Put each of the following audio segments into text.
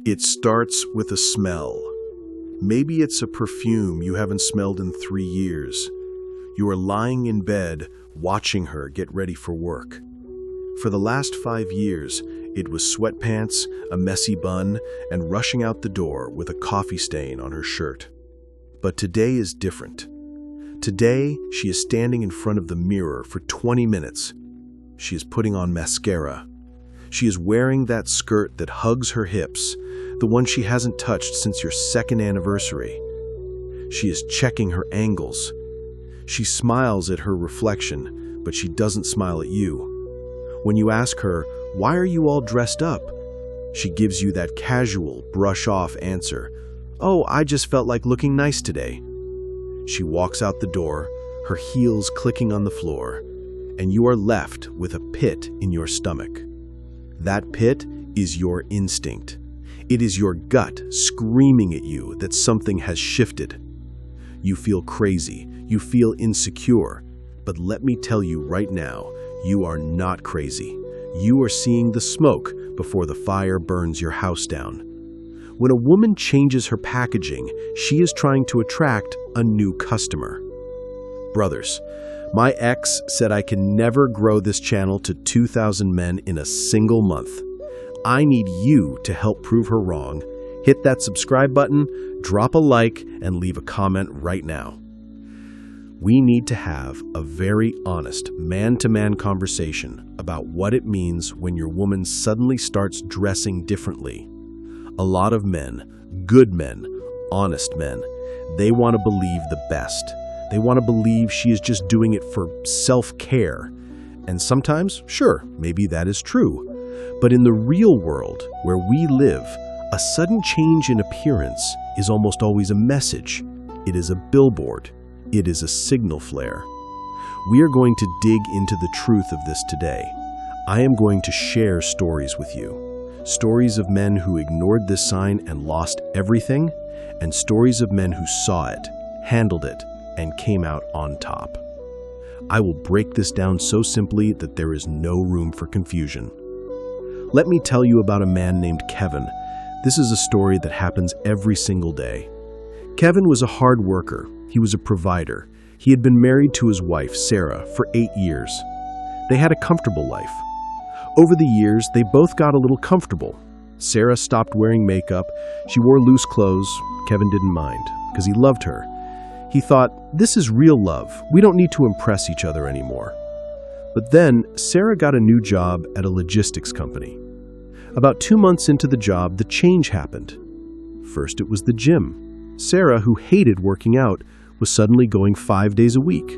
It starts with a smell. Maybe it's a perfume you haven't smelled in 3 years. You are lying in bed, watching her get ready for work. For the last 5 years, it was sweatpants, a messy bun, and rushing out the door with a coffee stain on her shirt. But today is different. Today, she is standing in front of the mirror for 20 minutes. She is putting on mascara. She is wearing that skirt that hugs her hips, the one she hasn't touched since your 2nd anniversary. She is checking her angles. She smiles at her reflection, but she doesn't smile at you. When you ask her, "Why are you all dressed up?" she gives you that casual, brush-off answer, "Oh, I just felt like looking nice today." She walks out the door, her heels clicking on the floor, and you are left with a pit in your stomach. That pit is your instinct. It is your gut screaming at you that something has shifted. You feel crazy, you feel insecure, but let me tell you right now, you are not crazy. You are seeing the smoke before the fire burns your house down. When a woman changes her packaging, she is trying to attract a new customer. Brothers, my ex said I can never grow this channel to 2,000 men in a single month. I need you to help prove her wrong. Hit that subscribe button, drop a like, and leave a comment right now. We need to have a very honest man-to-man conversation about what it means when your woman suddenly starts dressing differently. A lot of men, good men, honest men, they want to believe the best. They want to believe she is just doing it for self-care. And sometimes, sure, maybe that is true. But in the real world, where we live, a sudden change in appearance is almost always a message. It is a billboard. It is a signal flare. We are going to dig into the truth of this today. I am going to share stories with you. Stories of men who ignored this sign and lost everything, and stories of men who saw it, handled it, and came out on top. I will break this down so simply that there is no room for confusion. Let me tell you about a man named Kevin. This is a story that happens every single day. Kevin was a hard worker. He was a provider. He had been married to his wife, Sarah, for 8 years. They had a comfortable life. Over the years, they both got a little comfortable. Sarah stopped wearing makeup. She wore loose clothes. Kevin didn't mind, because he loved her. He thought, this is real love. We don't need to impress each other anymore. But then, Sarah got a new job at a logistics company. About 2 months into the job, the change happened. First, it was the gym. Sarah, who hated working out, was suddenly going 5 days a week.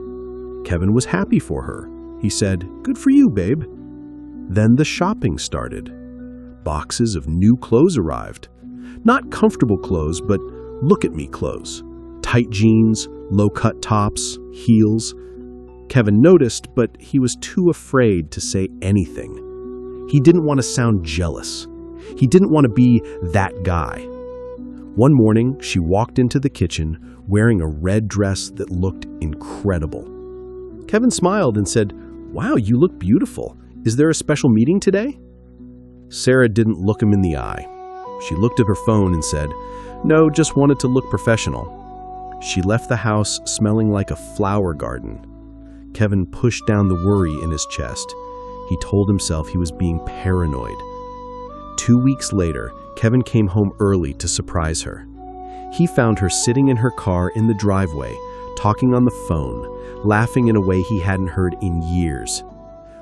Kevin was happy for her. He said, "Good for you, babe." Then the shopping started. Boxes of new clothes arrived. Not comfortable clothes, but look-at-me clothes. Tight jeans, low-cut tops, heels. Kevin noticed, but he was too afraid to say anything. He didn't want to sound jealous. He didn't want to be that guy. One morning, she walked into the kitchen wearing a red dress that looked incredible. Kevin smiled and said, "Wow, you look beautiful. Is there a special meeting today?" Sarah didn't look him in the eye. She looked at her phone and said, "No, just wanted to look professional." She left the house smelling like a flower garden. Kevin pushed down the worry in his chest. He told himself he was being paranoid. 2 weeks later, Kevin came home early to surprise her. He found her sitting in her car in the driveway, talking on the phone, laughing in a way he hadn't heard in years.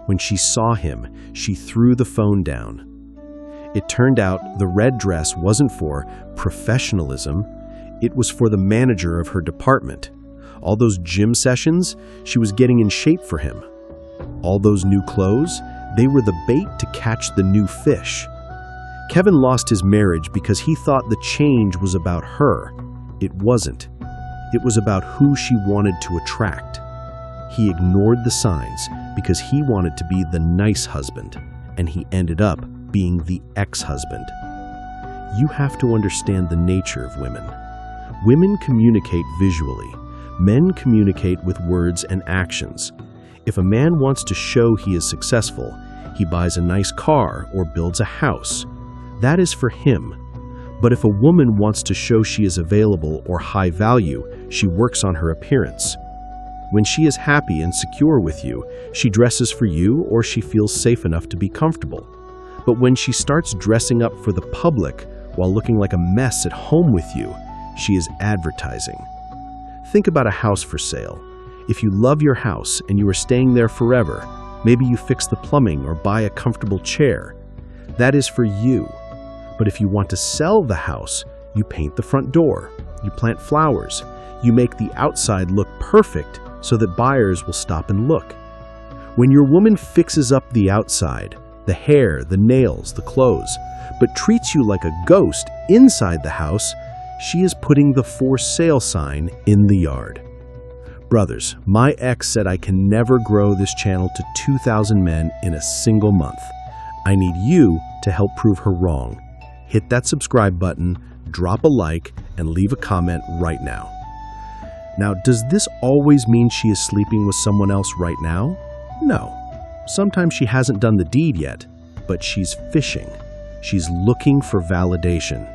When she saw him, she threw the phone down. It turned out the red dress wasn't for professionalism, it was for the manager of her department. All those gym sessions, she was getting in shape for him. All those new clothes, they were the bait to catch the new fish. Kevin lost his marriage because he thought the change was about her. It wasn't. It was about who she wanted to attract. He ignored the signs because he wanted to be the nice husband, and he ended up being the ex-husband. You have to understand the nature of women. Women communicate visually. Men communicate with words and actions. If a man wants to show he is successful, he buys a nice car or builds a house. That is for him. But if a woman wants to show she is available or high value, she works on her appearance. When she is happy and secure with you, she dresses for you or she feels safe enough to be comfortable. But when she starts dressing up for the public while looking like a mess at home with you, she is advertising. Think about a house for sale. If you love your house and you are staying there forever, maybe you fix the plumbing or buy a comfortable chair. That is for you. But if you want to sell the house, you paint the front door, you plant flowers, you make the outside look perfect so that buyers will stop and look. When your woman fixes up the outside, the hair, the nails, the clothes, but treats you like a ghost inside the house, she is putting the for sale sign in the yard. Brothers, my ex said I can never grow this channel to 2,000 men in a single month. I need you to help prove her wrong. Hit that subscribe button, drop a like, and leave a comment right now. Now, does this always mean she is sleeping with someone else right now? No. Sometimes she hasn't done the deed yet, but she's fishing. She's looking for validation.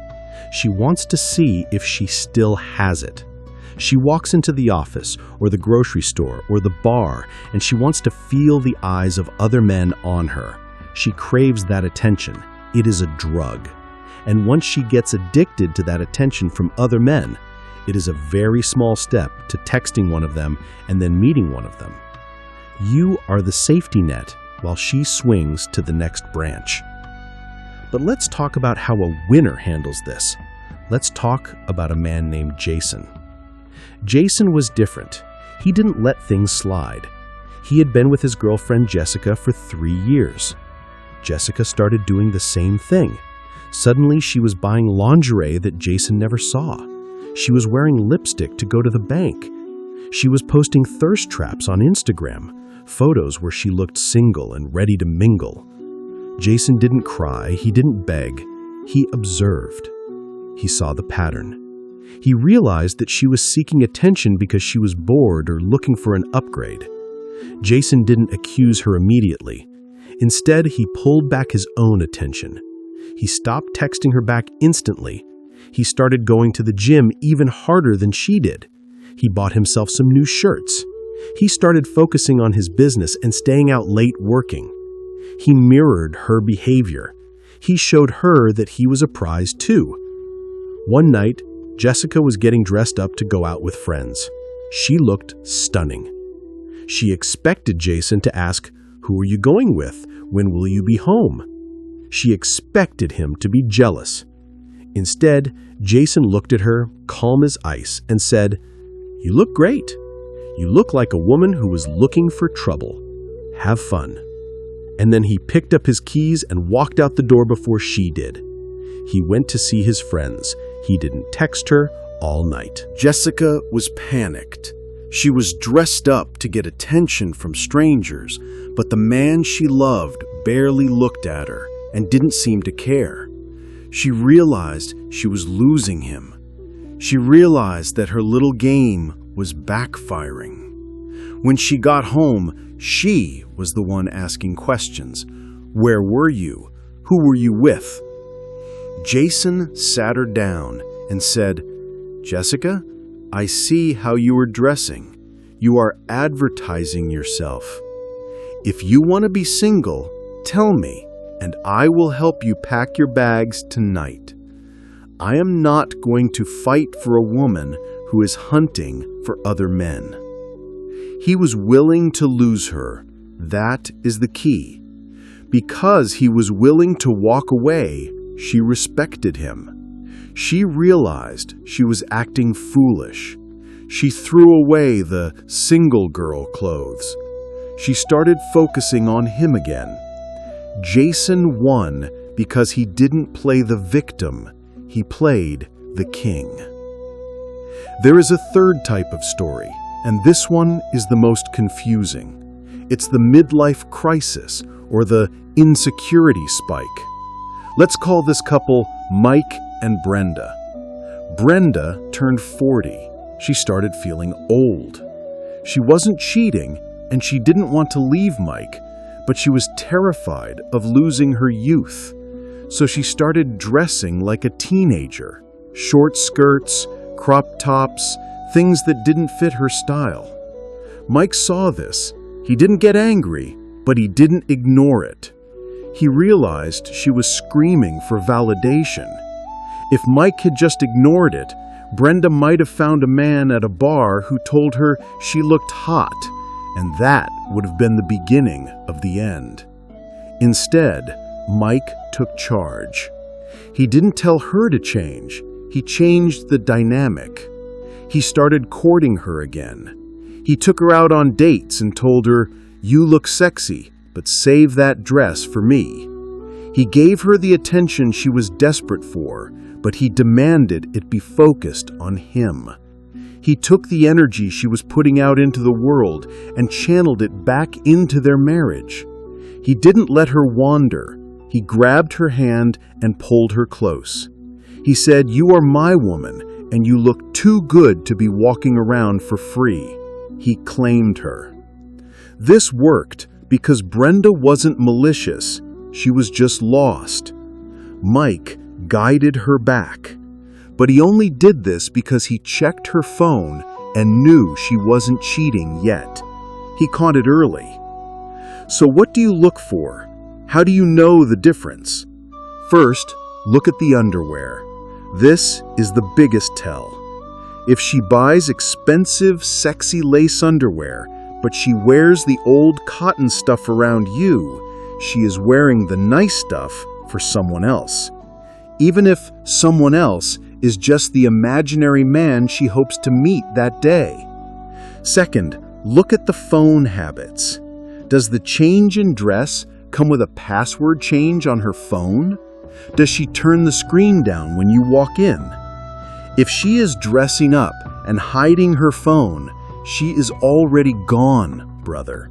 She wants to see if she still has it. She walks into the office or the grocery store or the bar, and she wants to feel the eyes of other men on her. She craves that attention. It is a drug. And once she gets addicted to that attention from other men, it is a very small step to texting one of them and then meeting one of them. You are the safety net while she swings to the next branch. But let's talk about how a winner handles this. Let's talk about a man named Jason. Jason was different. He didn't let things slide. He had been with his girlfriend Jessica for 3 years. Jessica started doing the same thing. Suddenly, she was buying lingerie that Jason never saw. She was wearing lipstick to go to the bank. She was posting thirst traps on Instagram, photos where she looked single and ready to mingle. Jason didn't cry, he didn't beg, he observed. He saw the pattern. He realized that she was seeking attention because she was bored or looking for an upgrade. Jason didn't accuse her immediately. Instead, he pulled back his own attention. He stopped texting her back instantly. He started going to the gym even harder than she did. He bought himself some new shirts. He started focusing on his business and staying out late working. He mirrored her behavior. He showed her that he was a prize too. One night, Jessica was getting dressed up to go out with friends. She looked stunning. She expected Jason to ask, "Who are you going with? When will you be home?" She expected him to be jealous. Instead, Jason looked at her, calm as ice, and said, "You look great. You look like a woman who was looking for trouble. Have fun." And then he picked up his keys and walked out the door before she did. He went to see his friends. He didn't text her all night. Jessica was panicked. She was dressed up to get attention from strangers, but the man she loved barely looked at her and didn't seem to care. She realized she was losing him. She realized that her little game was backfiring. When she got home, she was the one asking questions. Where were you? Who were you with? Jason sat her down and said, "Jessica, I see how you are dressing. You are advertising yourself. If you want to be single, tell me, and I will help you pack your bags tonight. I am not going to fight for a woman who is hunting for other men." He was willing to lose her. That is the key. Because he was willing to walk away, she respected him. She realized she was acting foolish. She threw away the single girl clothes. She started focusing on him again. Jason won because he didn't play the victim. He played the king. There is a third type of story, and this one is the most confusing. It's the midlife crisis or the insecurity spike. Let's call this couple Mike and Brenda. Brenda turned 40. She started feeling old. She wasn't cheating, and she didn't want to leave Mike, but she was terrified of losing her youth. so she started dressing like a teenager. Short skirts, crop tops, things that didn't fit her style. Mike saw this. He didn't get angry, but he didn't ignore it. He realized she was screaming for validation. If Mike had just ignored it, Brenda might have found a man at a bar who told her she looked hot, and that would have been the beginning of the end. Instead, Mike took charge. He didn't tell her to change. He changed the dynamic. He started courting her again. He took her out on dates and told her, "You look sexy, but save that dress for me." He gave her the attention she was desperate for, but he demanded it be focused on him. He took the energy she was putting out into the world and channeled it back into their marriage. He didn't let her wander. He grabbed her hand and pulled her close. He said, "You are my woman, and you look too good to be walking around for free." He claimed her. This worked because Brenda wasn't malicious. She was just lost. Mike guided her back. But he only did this because he checked her phone and knew she wasn't cheating yet. He caught it early. So what do you look for? How do you know the difference? First, look at the underwear. This is the biggest tell. If she buys expensive, sexy lace underwear, but she wears the old cotton stuff around you, she is wearing the nice stuff for someone else. Even if someone else is just the imaginary man she hopes to meet that day. Second, look at the phone habits. Does the change in dress come with a password change on her phone? Does she turn the screen down when you walk in? If she is dressing up and hiding her phone, she is already gone, brother.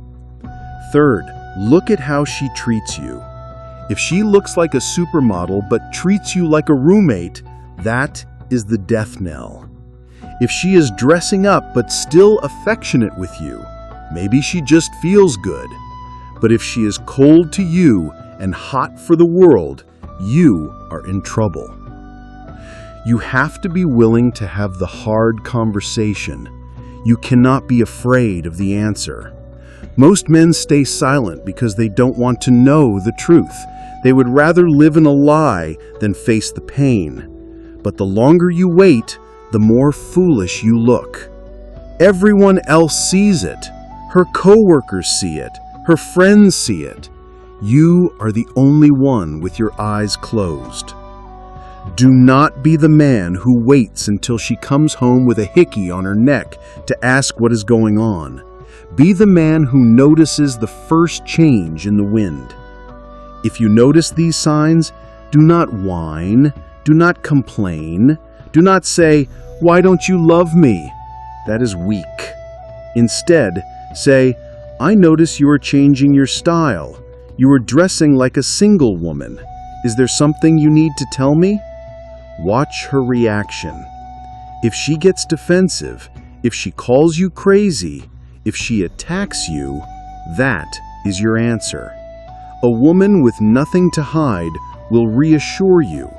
Third, look at how she treats you. If she looks like a supermodel but treats you like a roommate, that is the death knell. If she is dressing up but still affectionate with you, maybe she just feels good. But if she is cold to you and hot for the world, you are in trouble. You have to be willing to have the hard conversation. You cannot be afraid of the answer. Most men stay silent because they don't want to know the truth. They would rather live in a lie than face the pain. But the longer you wait, the more foolish you look. Everyone else sees it. Her coworkers see it. Her friends see it. You are the only one with your eyes closed. Do not be the man who waits until she comes home with a hickey on her neck to ask what is going on. Be the man who notices the first change in the wind. If you notice these signs, do not whine, do not complain, do not say, "Why don't you love me?" That is weak. Instead, say, "I notice you are changing your style. You are dressing like a single woman. Is there something you need to tell me?" Watch her reaction. If she gets defensive, if she calls you crazy, if she attacks you, that is your answer. A woman with nothing to hide will reassure you.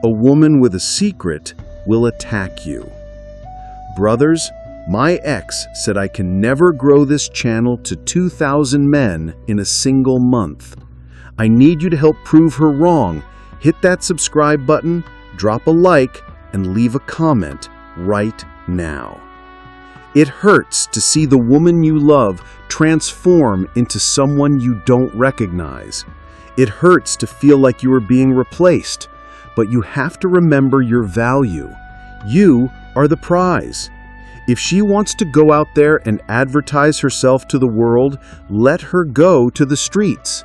A woman with a secret will attack you. Brothers, my ex said I can never grow this channel to 2,000 men in a single month. I need you to help prove her wrong. Hit that subscribe button, drop a like, and leave a comment right now. It hurts to see the woman you love transform into someone you don't recognize. It hurts to feel like you are being replaced, but you have to remember your value. You are the prize. If she wants to go out there and advertise herself to the world, let her go to the streets.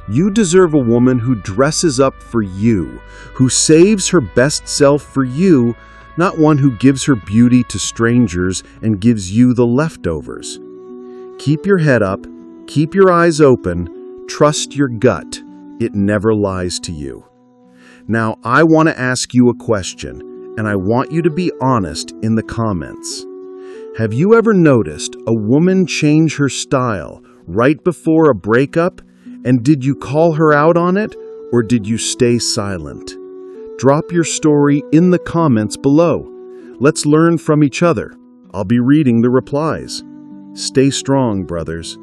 You deserve a woman who dresses up for you, who saves her best self for you, not one who gives her beauty to strangers and gives you the leftovers. Keep your head up, keep your eyes open, trust your gut. It never lies to you. Now, I want to ask you a question, and I want you to be honest in the comments. Have you ever noticed a woman change her style right before a breakup? And did you call her out on it, or did you stay silent? Drop your story in the comments below. Let's learn from each other. I'll be reading the replies. Stay strong, brothers.